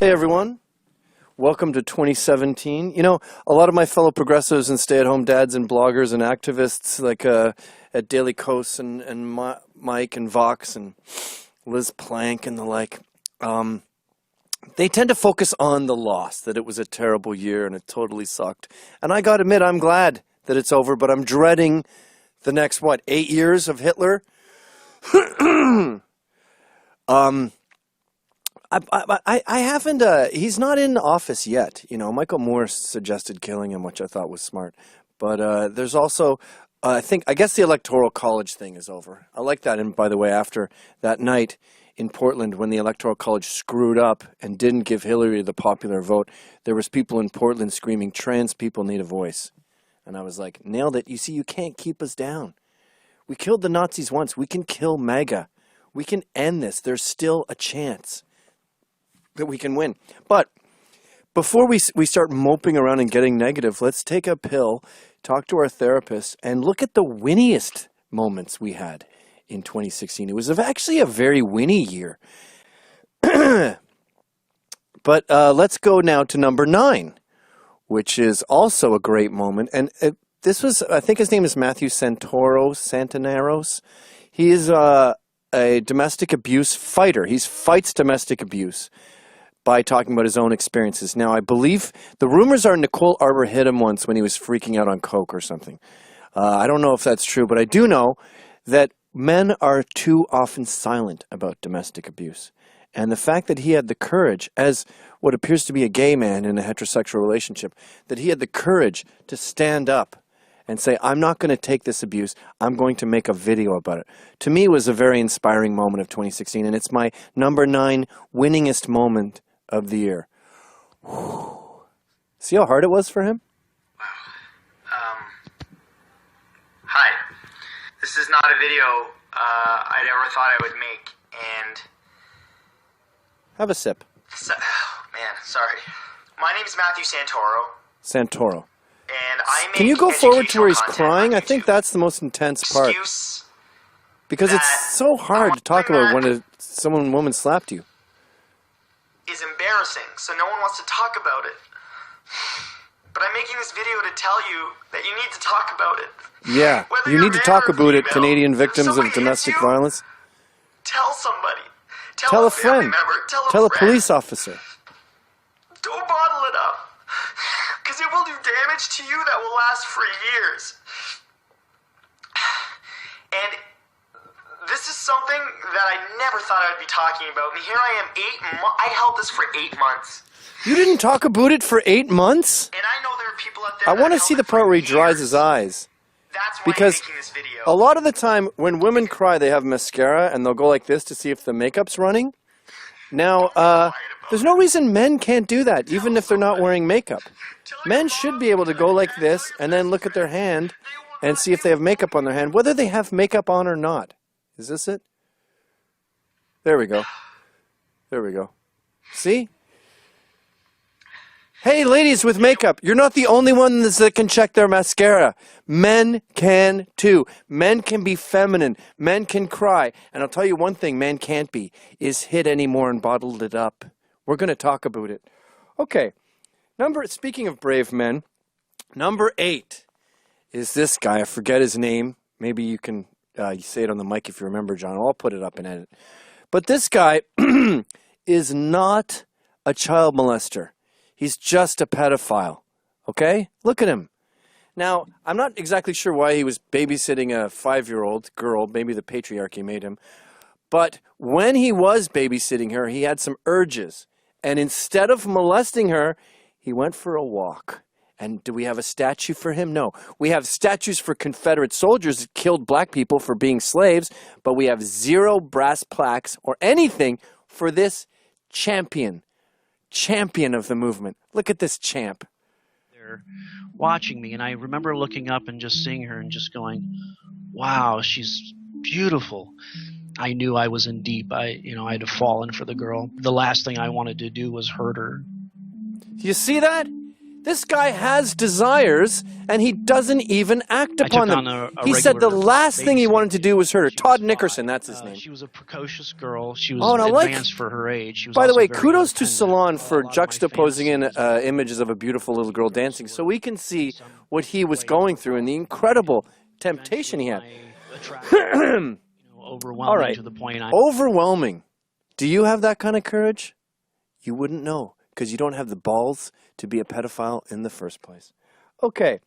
Hey everyone, welcome to 2017. You know, a lot of my fellow progressives and stay-at-home dads and bloggers and activists like at Daily Kos and Mike and Vox and Liz Plank and the like, they tend to focus on the loss, that it was a terrible year and it totally sucked. And I gotta admit, I'm glad that it's over, but I'm dreading the next, 8 years of Hitler? I haven't, he's not in office yet. You know, Michael Moore suggested killing him, which I thought was smart. But there's also, I guess the Electoral College thing is over. I like that. And by the way, after that night in Portland, when the Electoral College screwed up and didn't give Hillary the popular vote, there was people in Portland screaming, trans people need a voice. And I was like, nailed it. You see, you can't keep us down. We killed the Nazis once. We can kill MAGA. We can end this. There's still a chance that we can win. But before we start moping around and getting negative, let's take a pill, talk to our therapist, and look at the winniest moments we had in 2016. It was actually a very winny year. But let's go now to number 9, which is also a great moment. And this was, I think his name is Matthew Santonaros. He is a domestic abuse fighter. He fights domestic abuse by talking about his own experiences. Now, I believe the rumors are Nicole Arbor hit him once when he was freaking out on coke or something. I don't know if that's true, but I do know that men are too often silent about domestic abuse. And the fact that he had the courage, as what appears to be a gay man in a heterosexual relationship, that he had the courage to stand up and say, I'm not going to take this abuse. I'm going to make a video about it. To me, it was a very inspiring moment of 2016, and it's my number 9 winningest moment of the year. Whew. See how hard it was for him? Hi. This is not a video I'd ever thought I would make, and... Have a sip. Sorry. My name's Matthew Santoro. And I make Can you go forward to where he's content crying? on I think YouTube. that's the most intense part. Excuse Because that it's so hard to talk about when a woman slapped you. is embarrassing, so no one wants to talk about it. But I'm making this video to tell you that you need to talk about it. Yeah, Whether you you're need to male talk or about it, female, Canadian if victims of somebody hits domestic you, violence. Tell somebody. Tell a family friend. member. Tell Tell a friend. police officer. Don't bottle it up. Because it will do damage to you that will last for years. And this is something that I never thought I would be talking about. And here I am, I held this for 8 months. You didn't talk about it for 8 months? And I know there are people out there I that want to held see it the for part where he years. dries his eyes. That's why Because I'm making this video. a lot of the time, when women cry, they have mascara, and they'll go like this to see if the makeup's running. Now, there's no reason men can't do that, even if they're not wearing makeup. Men should be able to go like this, and then look at their hand, and see if they have makeup on their hand, whether they have makeup on or not. Is this it? There we go. There we go. See? Hey, ladies with makeup, you're not the only ones that can check their mascara. Men can too. Men can be feminine. Men can cry. And I'll tell you one thing men can't be, is hit anymore and bottled it up. We're going to talk about it. Okay. Speaking of brave men, number 8 is this guy. I forget his name. Maybe you can say it on the mic if you remember, John. I'll put it up and edit. But this guy is not a child molester. He's just a pedophile, okay? Look at him. Now, I'm not exactly sure why he was babysitting a 5-year-old girl. Maybe the patriarchy made him. But when he was babysitting her, he had some urges. And instead of molesting her, he went for a walk. And do we have a statue for him? No. We have statues for Confederate soldiers that killed black people for being slaves, but we have 0 brass plaques or anything for this champion of the movement. Look at this champ. They're watching me, and I remember looking up and just seeing her and just going, wow, she's beautiful. I knew I was in deep. I had to fallen for the girl. The last thing I wanted to do was hurt her. Do you see that? This guy has desires, and he doesn't even act upon them. He said the last thing he wanted to do was hurt her. Todd Nickerson, that's his name. She was a precocious girl. She was advanced for her age. She was by the also way, very kudos to independent. Salon for A lot of my juxtaposing in fantasies images of a beautiful little girl dancing, so we can see what he was going through and the incredible temptation he had. Overwhelming All right. to the point Overwhelming. Do you have that kind of courage? You wouldn't know, because you don't have the balls to be a pedophile in the first place. Okay,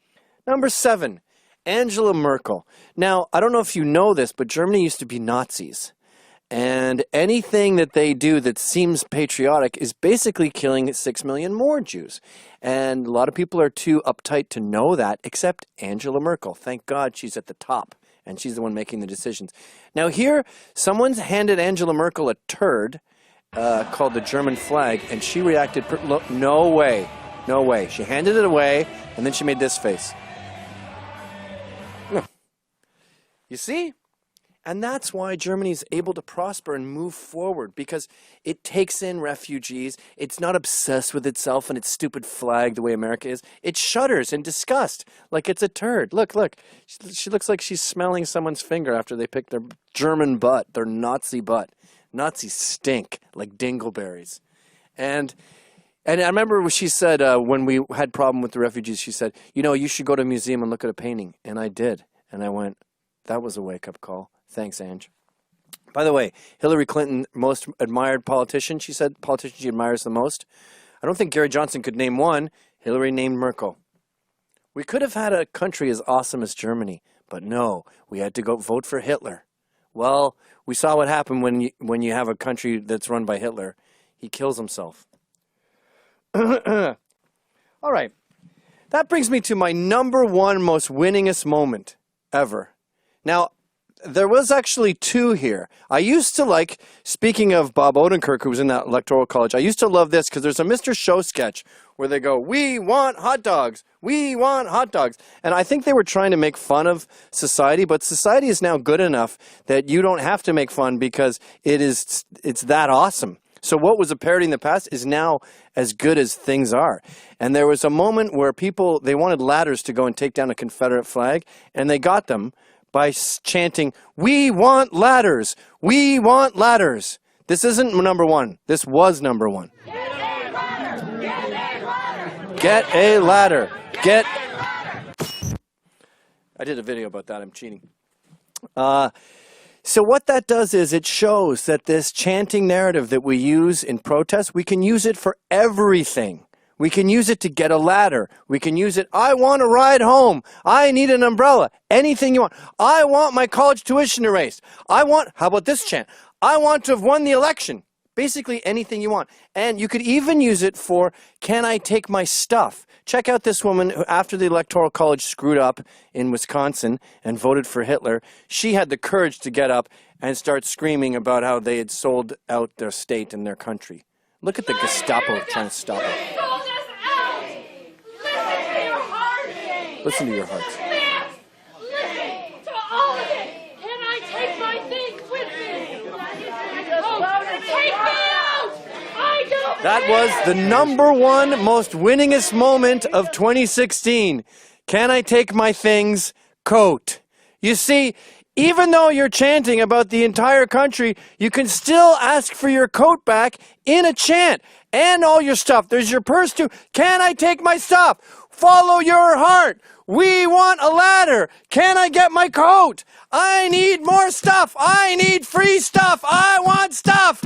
number 7, Angela Merkel. Now, I don't know if you know this, but Germany used to be Nazis. And anything that they do that seems patriotic is basically killing 6 million more Jews. And a lot of people are too uptight to know that, except Angela Merkel. Thank God she's at the top, and she's the one making the decisions. Now here, someone's handed Angela Merkel a turd called the German flag, and she reacted, no way, no way. She handed it away, and then she made this face. You see? And that's why Germany is able to prosper and move forward, because it takes in refugees. It's not obsessed with itself and its stupid flag the way America is. It shudders in disgust like it's a turd. Look, look. She looks like she's smelling someone's finger after they pick their German butt, their Nazi butt. Nazis stink like dingleberries. And I remember when she said, when we had problem with the refugees, she said, you know, you should go to a museum and look at a painting. And I did. And I went, that was a wake-up call. Thanks, Ange. By the way, Hillary Clinton, most admired politician, she said, politician she admires the most. I don't think Gary Johnson could name one. Hillary named Merkel. We could have had a country as awesome as Germany, but no, we had to go vote for Hitler. Well, we saw what happened when you have a country that's run by Hitler. He kills himself. All right. That brings me to my number 1 most winningest moment ever. Now, there was actually 2 here. I used to like, speaking of Bob Odenkirk, who was in that electoral college, I used to love this because there's a Mr. Show sketch where they go, we want hot dogs, we want hot dogs. And I think they were trying to make fun of society, but society is now good enough that you don't have to make fun because it's that awesome. So what was a parody in the past is now as good as things are. And there was a moment where people, they wanted ladders to go and take down a Confederate flag, and they got them by chanting, we want ladders, we want ladders. This isn't number 1. This was number 1. Get a ladder! Get a ladder! Get a ladder. Get... I did a video about that. I'm cheating. So what that does is it shows that this chanting narrative that we use in protest, we can use it for everything. We can use it to get a ladder. We can use it, I want to ride home. I need an umbrella. Anything you want. I want my college tuition erased. How about this chant? I want to have won the election. Basically anything you want. And you could even use it for, can I take my stuff? Check out this woman who, after the Electoral College screwed up in Wisconsin and voted for Hitler, she had the courage to get up and start screaming about how they had sold out their state and their country. Look at the Gestapo trying to stop her. Listen to your hearts. Listen to all of it. Can I take my things with me? Oh, take me out. I don't. That was the number 1 most winningest moment of 2016. Can I take my things? Coat. You see, even though you're chanting about the entire country, you can still ask for your coat back in a chant. And all your stuff. There's your purse too. Can I take my stuff? Follow your heart. We want a ladder. Can I get my coat? I need more stuff. I need free stuff. I want stuff.